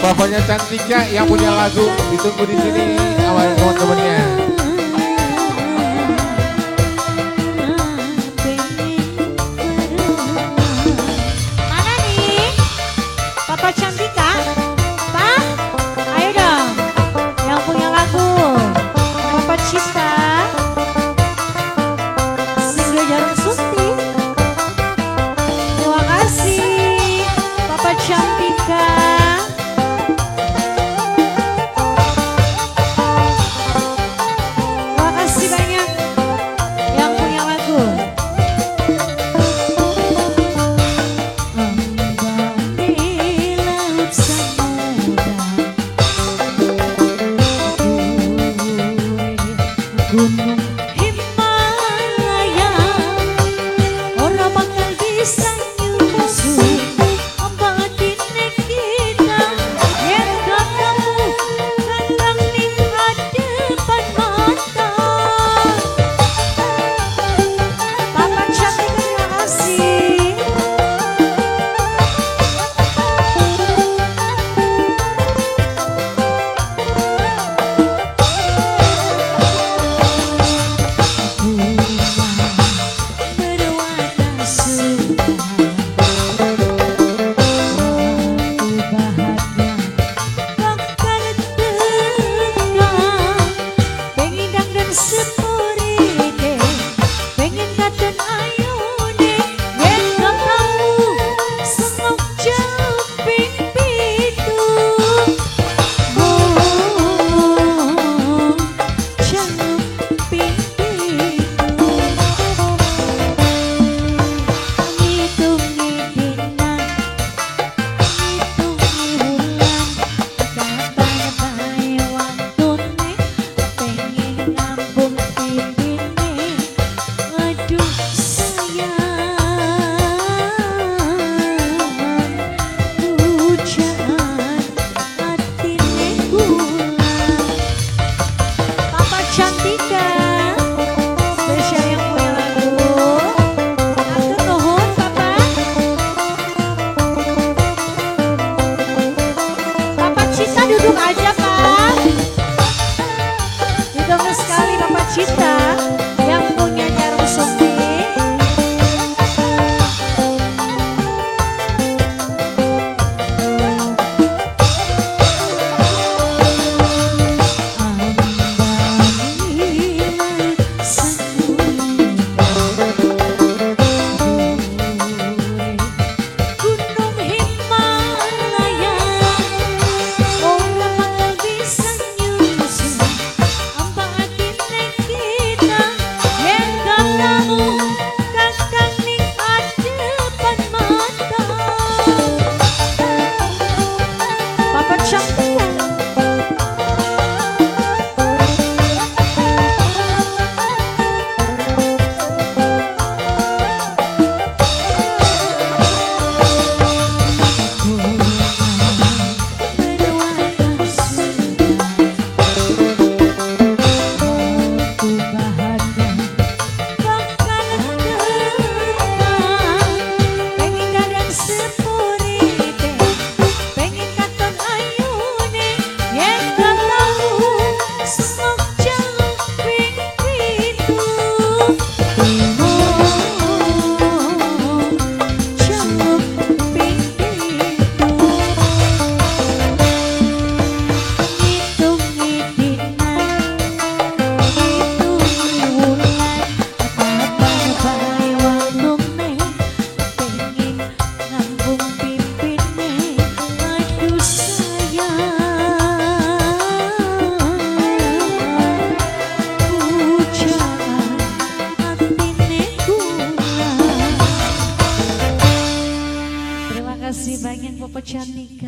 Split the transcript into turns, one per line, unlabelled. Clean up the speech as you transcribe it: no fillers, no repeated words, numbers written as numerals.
Bapaknya Cantika yang punya lagu ditunggu di sini sama teman-temannya.
Mana nih? Papa Cantika? Pak? Ayo dong. Yang punya lagu. Papa Cita. Single Jarum Suntik. Terima kasih Papa Cantika. Gunung Himalaya, orang bakal bisa nyusul ambatin kita yang kamu kadang ning depan mata. Papa Cantik terima kasih. Duduk aja Pak. Ditunggu sekali Bapak Cita yang punya jarum suntik. Terima kasih banyak Bapak Cantika.